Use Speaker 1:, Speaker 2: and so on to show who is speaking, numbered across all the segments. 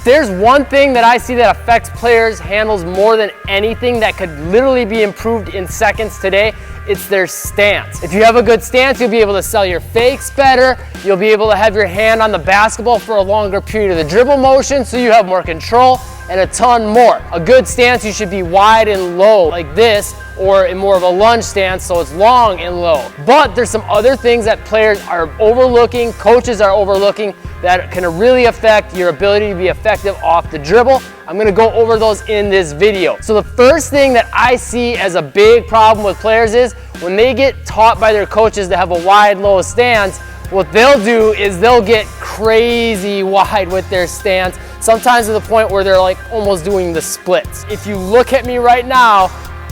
Speaker 1: there's one thing that I see that affects players' handles more than anything that could literally be improved in seconds today, it's their stance. If you have a good stance, you'll be able to sell your fakes better. You'll be able to have your hand on the basketball for a longer period of the dribble motion, so you have more control and a ton more. A good stance, you should be wide and low like this, or in more of a lunge stance, so it's long and low. But there's some other things that players are overlooking, coaches are overlooking, that can really affect your ability to be effective off the dribble. I'm gonna go over those in this video. So the first thing that I see as a big problem with players is when they get taught by their coaches to have a wide, low stance, what they'll do is they'll get crazy wide with their stance, sometimes to the point where they're like almost doing the splits. If you look at me right now,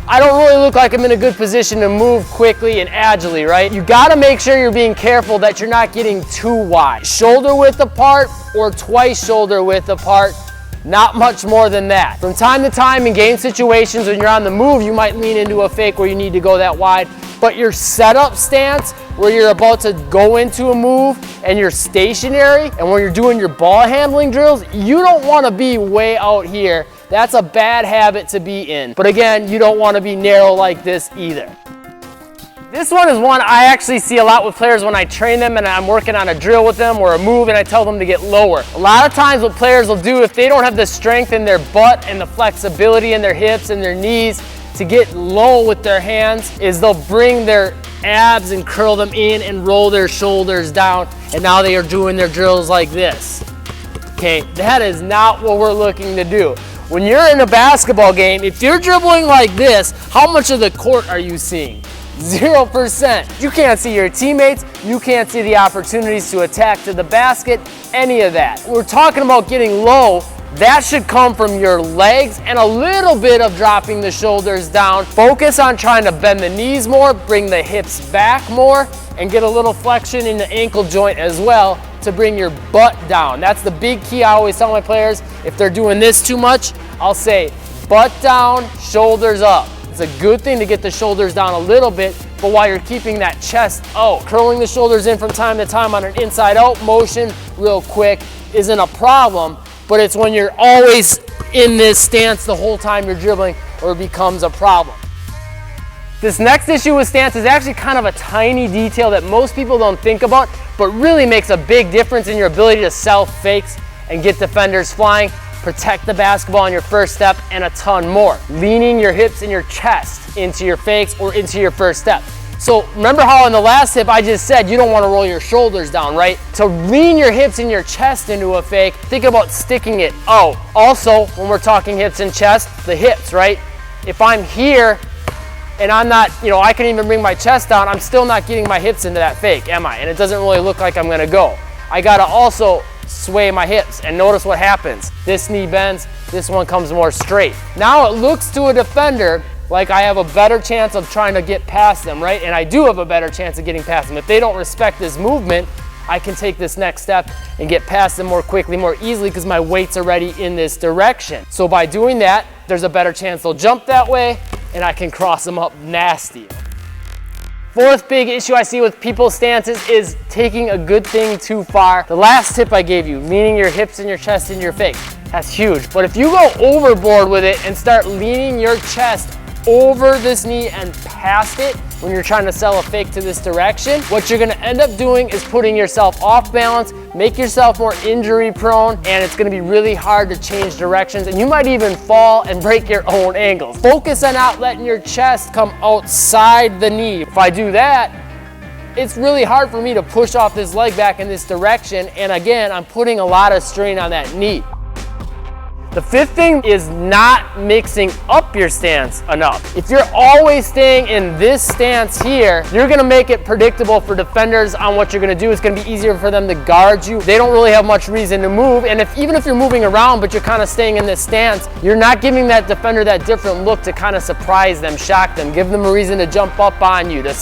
Speaker 1: I don't really look like I'm in a good position to move quickly and agilely, right? You gotta make sure you're being careful that you're not getting too wide. Shoulder width apart or twice shoulder width apart, not much more than that. From time to time in game situations when you're on the move, you might lean into a fake where you need to go that wide, but your setup stance where you're about to go into a move and you're stationary and when you're doing your ball handling drills, you don't wanna be way out here. That's a bad habit to be in. But again, you don't want to be narrow like this either. This one is one I actually see a lot with players when I train them and I'm working on a drill with them or a move and I tell them to get lower. A lot of times what players will do if they don't have the strength in their butt and the flexibility in their hips and their knees to get low with their hands is they'll bring their abs and curl them in and roll their shoulders down, and now they are doing their drills like this. Okay, that is not what we're looking to do. When you're in a basketball game, if you're dribbling like this, how much of the court are you seeing? 0%. You can't see your teammates, you can't see the opportunities to attack to the basket, any of that. We're talking about getting low. That should come from your legs and a little bit of dropping the shoulders down. Focus on trying to bend the knees more, bring the hips back more, and get a little flexion in the ankle joint as well to bring your butt down. That's the big key I always tell my players. If they're doing this too much, I'll say butt down, shoulders up. It's a good thing to get the shoulders down a little bit, but while you're keeping that chest out. Curling the shoulders in from time to time on an inside out motion real quick isn't a problem, but it's when you're always in this stance the whole time you're dribbling where it becomes a problem. This next issue with stance is actually kind of a tiny detail that most people don't think about, but really makes a big difference in your ability to sell fakes and get defenders flying, protect the basketball on your first step, and a ton more. Leaning your hips and your chest into your fakes or into your first step. So remember how in the last tip I just said you don't want to roll your shoulders down, right? To lean your hips and your chest into a fake, think about sticking it out. Also, when we're talking hips and chest, the hips, right? If I'm here and I'm not, I can even bring my chest down, I'm still not getting my hips into that fake, am I? And it doesn't really look like I'm gonna go. I gotta also sway my hips and notice what happens. This knee bends, this one comes more straight. Now it looks to a defender like I have a better chance of trying to get past them, right? And I do have a better chance of getting past them. If they don't respect this movement, I can take this next step and get past them more quickly, more easily, because my weight's already in this direction. So by doing that, there's a better chance they'll jump that way and I can cross them up nasty. Fourth big issue I see with people's stances is taking a good thing too far. The last tip I gave you, leaning your hips and your chest into your fake, that's huge. But if you go overboard with it and start leaning your chest over this knee and past it when you're trying to sell a fake to this direction, what you're gonna end up doing is putting yourself off balance, make yourself more injury prone, and it's gonna be really hard to change directions, and you might even fall and break your own ankles. Focus on not letting your chest come outside the knee. If I do that, it's really hard for me to push off this leg back in this direction, and again, I'm putting a lot of strain on that knee. The fifth thing is not mixing up your stance enough. If you're always staying in this stance here, you're gonna make it predictable for defenders on what you're gonna do. It's gonna be easier for them to guard you. They don't really have much reason to move, and even if you're moving around but you're kind of staying in this stance, you're not giving that defender that different look to kind of surprise them, shock them, give them a reason to jump up on you, to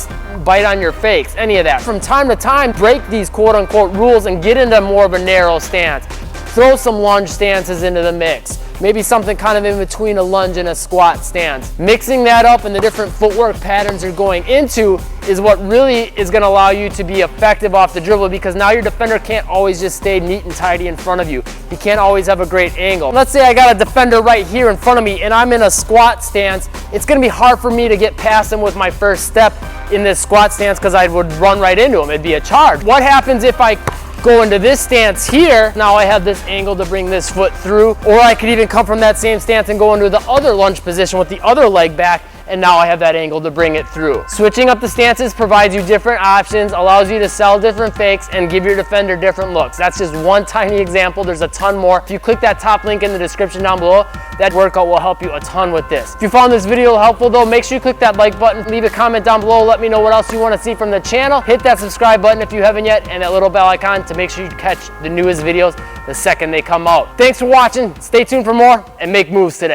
Speaker 1: bite on your fakes, any of that. From time to time, break these quote-unquote rules and get into more of a narrow stance. Throw some lunge stances into the mix. maybe something kind of in between a lunge and a squat stance. Mixing that up and the different footwork patterns you're going into is what really is going to allow you to be effective off the dribble, because now your defender can't always just stay neat and tidy in front of you. He can't always have a great angle. Let's say I got a defender right here in front of me and I'm in a squat stance. It's going to be hard for me to get past him with my first step in this squat stance because I would run right into him. It'd be a charge. What happens if I go into this stance here? Now I have this angle to bring this foot through, or I could even come from that same stance and go into the other lunge position with the other leg back, and now I have that angle to bring it through. Switching up the stances provides you different options, allows you to sell different fakes, and give your defender different looks. That's just one tiny example. There's a ton more. If you click that top link in the description down below, that workout will help you a ton with this. If you found this video helpful though, make sure you click that like button, leave a comment down below, let me know what else you want to see from the channel. Hit that subscribe button if you haven't yet, and that little bell icon to make sure you catch the newest videos the second they come out. Thanks for watching, stay tuned for more, and make moves today.